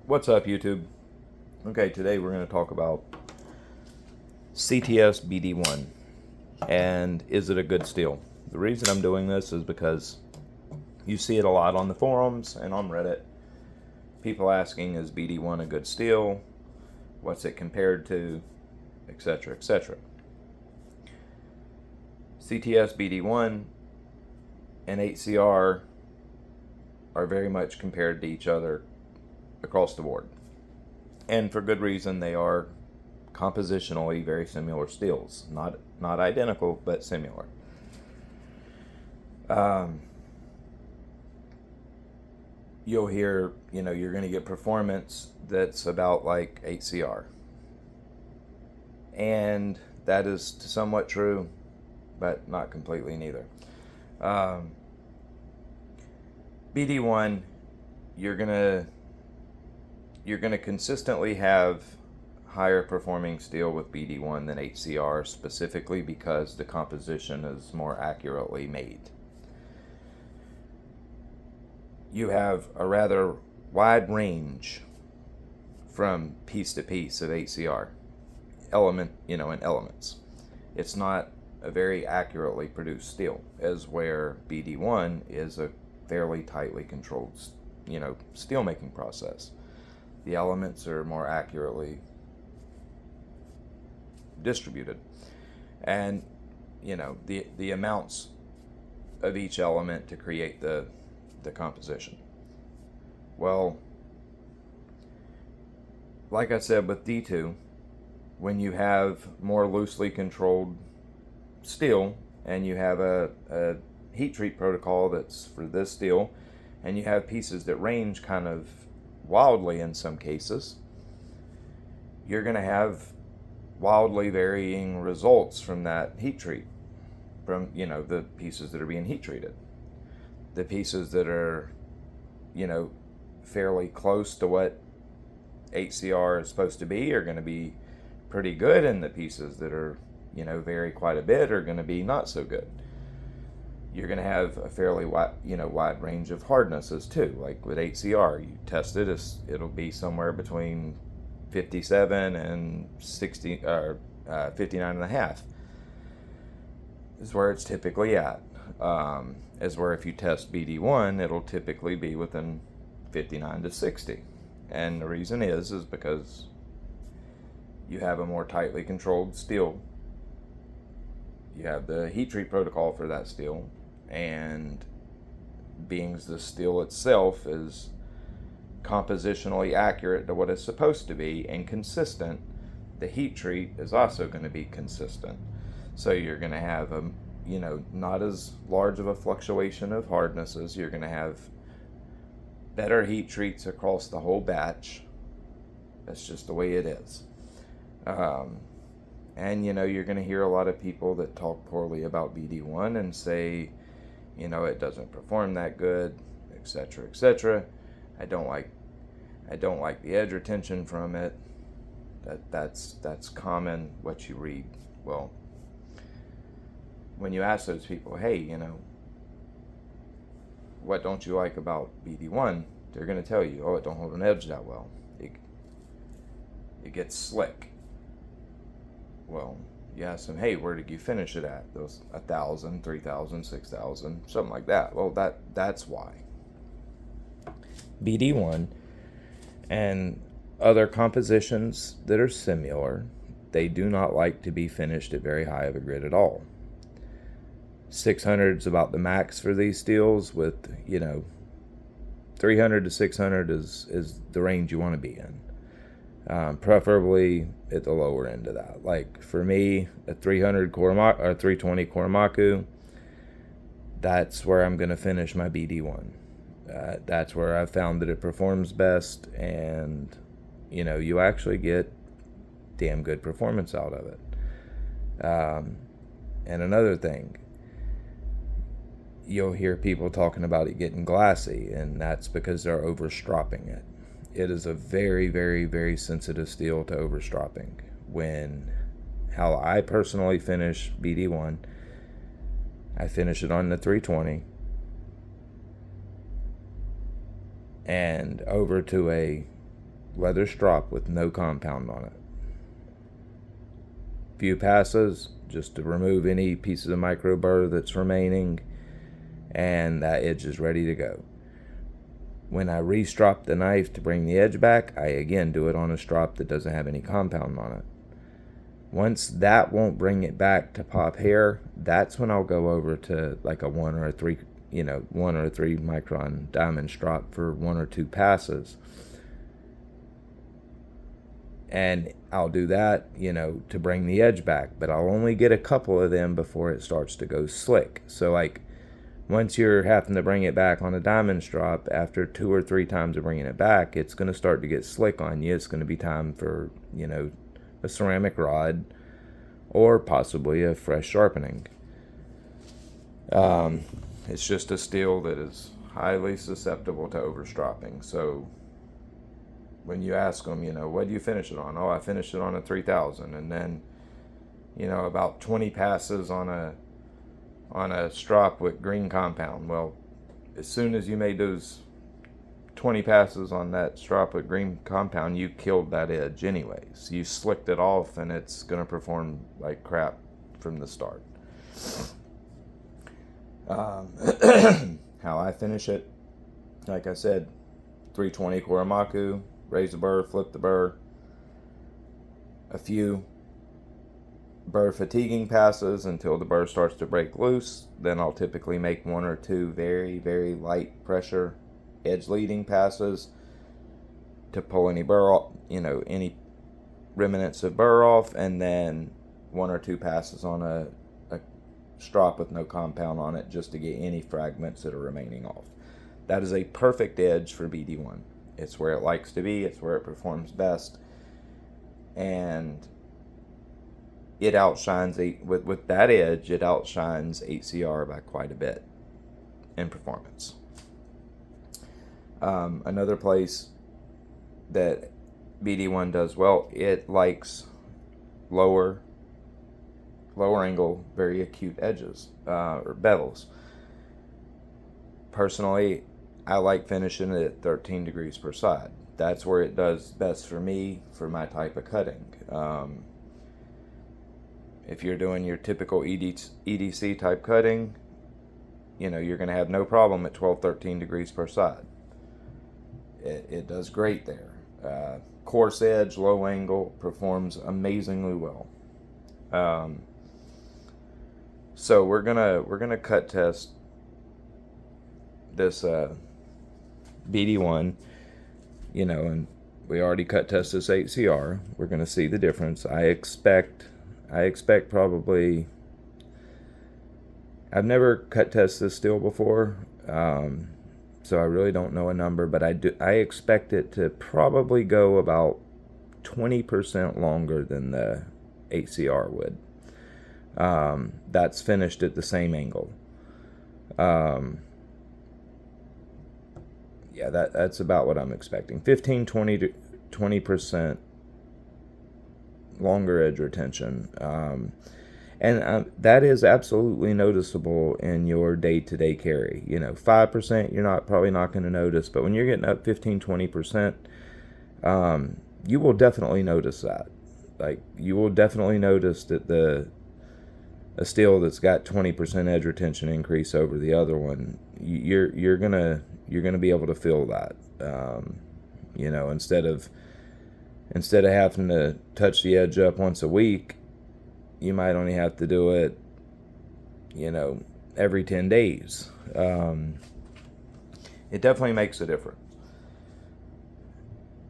What's up, YouTube? Okay, today we're going to talk about CTS-BD1 and is it a good steel? The reason I'm doing this is because you see it a lot on the forums and on Reddit. People asking, is BD1 a good steel? What's it compared to? Etc., etc. CTS-BD1 and 8cr are very much compared to each other across the board. And for good reason. They are compositionally very similar steels. Not identical, but similar. You'll hear, you're going to get performance that's about like 8cr. And that is somewhat true, but not completely neither. BD1, you're gonna consistently have higher performing steel with BD1 than 8cr, specifically because the composition is more accurately made. You have a rather wide range from piece to piece of 8cr in elements. It's not a very accurately produced steel, as where BD1 is a fairly tightly controlled steel making process. The elements are more accurately distributed, and the amounts of each element to create the composition. Well, like I said with D2, when you have more loosely controlled steel and you have a heat treat protocol that's for this steel, and you have pieces that range kind of wildly in some cases, you're going to have wildly varying results from that heat treat, from the pieces that are being heat treated. The pieces that are fairly close to what 8cr is supposed to be are going to be pretty good, and the pieces that are vary quite a bit are going to be not so good. You're going to have a fairly wide range of hardnesses too. Like with 8cr, you test it, it'll be somewhere between 57 and 60 or 59.5 is where it's typically at. As where if you test BD1, it'll typically be within 59 to 60. And the reason is because you have a more tightly controlled steel. You have the heat treat protocol for that steel, and being the steel itself is compositionally accurate to what it's supposed to be and consistent, the heat treat is also going to be consistent. So you're going to have not as large of a fluctuation of hardnesses. You're going to have better heat treats across the whole batch. That's just the way it is. And you're going to hear a lot of people that talk poorly about BD1 and say, it doesn't perform that good, etc., etc. I don't like the edge retention from it. That's common what you read. Well, when you ask those people, hey, what don't you like about BD1? They're going to tell you, oh, it don't hold an edge that well. It gets slick. Well, you ask them, hey, where did you finish it at? Those 1,000, 3,000, 6,000, something like that. Well, that's why. BD1 and other compositions that are similar, they do not like to be finished at very high of a grit at all. 600 is about the max for these steels, with 300 to 600 is the range you want to be in. Preferably at the lower end of that. Like for me, a 300 or 320 Koramaku, that's where I'm going to finish my BD1. That's where I've found that it performs best, and you actually get damn good performance out of it. And another thing, you'll hear people talking about it getting glassy, and that's because they're overstropping it. It is a very, very, very sensitive steel to overstropping. How I personally finish BD1, I finish it on the 320 and over to a leather strop with no compound on it. Few passes just to remove any pieces of micro burr that's remaining, and that edge is ready to go. When I re-strop the knife to bring the edge back, I again do it on a strop that doesn't have any compound on it. Once that won't bring it back to pop hair, that's when I'll go over to like a 1 or a 3 micron diamond strop for 1 or 2 passes. And I'll do that, to bring the edge back, but I'll only get a couple of them before it starts to go slick. So like, once you're having to bring it back on a diamond strop, after 2 or 3 times of bringing it back, it's going to start to get slick on you. It's going to be time for, a ceramic rod or possibly a fresh sharpening. It's just a steel that is highly susceptible to overstropping. So when you ask them, what do you finish it on? Oh, I finished it on a 3000. And then, about 20 passes on a strop with green compound. Well, as soon as you made those 20 passes on that strop with green compound, you killed that edge anyways. You slicked it off, and it's going to perform like crap from the start. How I finish it, like I said, 320 Kuramaku, raise the burr, flip the burr, a few burr fatiguing passes until the burr starts to break loose. Then I'll typically make 1 or 2 very, very light pressure edge leading passes to pull any burr off, any remnants of burr off, and then 1 or 2 passes on a strop with no compound on it just to get any fragments that are remaining off. That is a perfect edge for BD1. It's where it likes to be. It's where it performs best. And it outshines, with that edge, it outshines 8cr by quite a bit in performance. Another place that BD1 does well, it likes lower angle, very acute edges, or bevels. Personally, I like finishing it at 13 degrees per side. That's where it does best for me, for my type of cutting. If you're doing your typical EDC type cutting, you're going to have no problem at 12, 13 degrees per side. It does great there. Coarse edge, low angle, performs amazingly well. So we're gonna cut test this BD1, and we already cut test this 8cr. We're gonna see the difference. I expect probably. I've never cut tested this steel before, so I really don't know a number, but I expect it to probably go about 20% longer than the 8cr would. That's finished at the same angle. Yeah, that's about what I'm expecting. 15-20% longer edge retention. And that is absolutely noticeable in your day-to-day carry. 5% you're probably not going to notice, but when you're getting up 15-20%, you will definitely notice that. Like, you will definitely notice that a steel that's got 20% edge retention increase over the other one, you're gonna be able to feel that. Instead of having to touch the edge up once a week, you might only have to do it, every 10 days. It definitely makes a difference.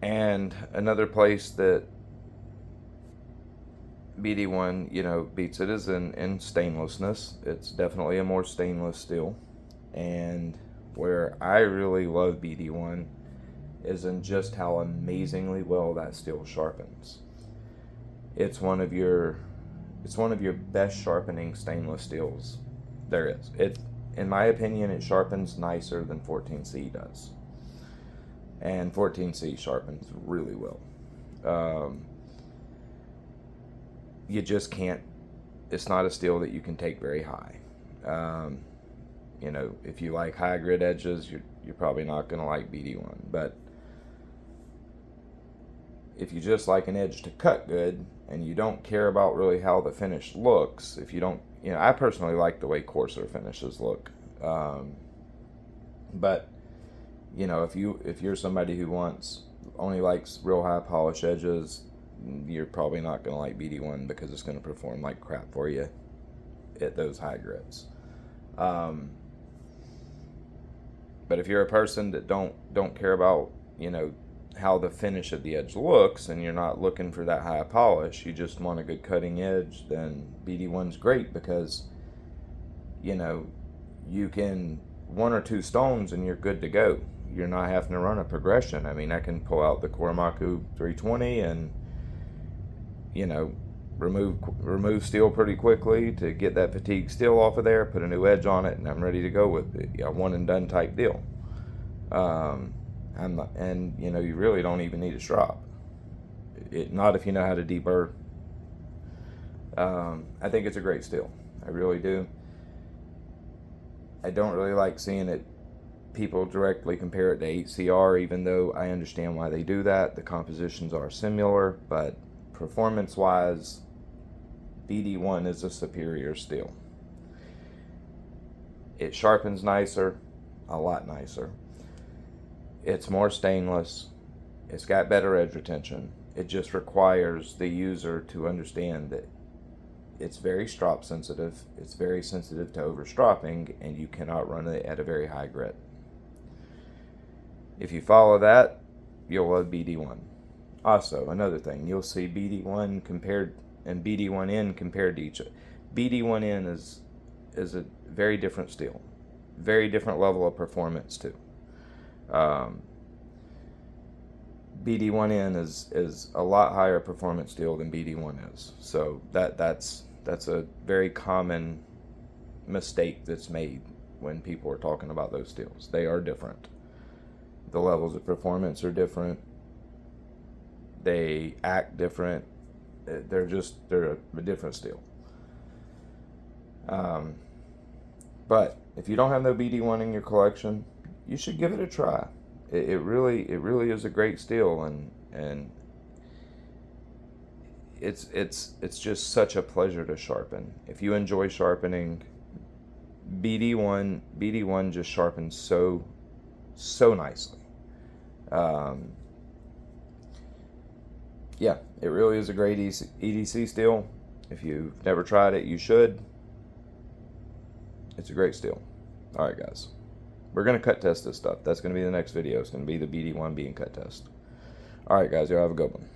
And another place that BD1, beats it is in stainlessness. It's definitely a more stainless steel. And where I really love BD1 is in just how amazingly well that steel sharpens. It's one of your best sharpening stainless steels there is. In my opinion, it sharpens nicer than 14C does. And 14C sharpens really well. You just can't, it's not a steel that you can take very high. If you like high grit edges, you're probably not going to like BD1. But if you just like an edge to cut good and you don't care about really how the finish looks, if you don't, I personally like the way coarser finishes look. But if you're somebody who only likes real high polish edges, you're probably not going to like BD1 because it's going to perform like crap for you at those high grits. But if you're a person that don't care about how the finish of the edge looks, and you're not looking for that high polish, you just want a good cutting edge, then BD1's great, because you can 1 or 2 stones and you're good to go. You're not having to run a progression. I mean, I can pull out the Korematsu 320 and remove steel pretty quickly to get that fatigue steel off of there, put a new edge on it, and I'm ready to go with it. One and done type deal. You really don't even need a strop. Not if you know how to deburr. I think it's a great steel. I really do. I don't really like seeing people directly compare it to 8cr, even though I understand why they do that. The compositions are similar, but performance-wise, BD1 is a superior steel. It sharpens nicer, a lot nicer. It's more stainless. It's got better edge retention. It just requires the user to understand that it's very strop sensitive. It's very sensitive to overstropping, and you cannot run it at a very high grit. If you follow that, you'll love BD1. Also, another thing, you'll see BD1 compared and BD1N compared to each other. BD1N is a very different steel, very different level of performance too. BD1N is a lot higher performance steel than BD1 is. So that's a very common mistake that's made when people are talking about those steels. They are different. The levels of performance are different. They act different. They're a different steel. But if you don't have no BD1 in your collection, you should give it a try. It really is a great steel, and it's just such a pleasure to sharpen. If you enjoy sharpening, BD1 just sharpens so nicely. Yeah, it really is a great EDC steel. If you've never tried it, you should. It's a great steel. All right, guys. We're going to cut test this stuff. That's going to be the next video. It's going to be the BD1 being cut test. All right, guys. Y'all have a good one.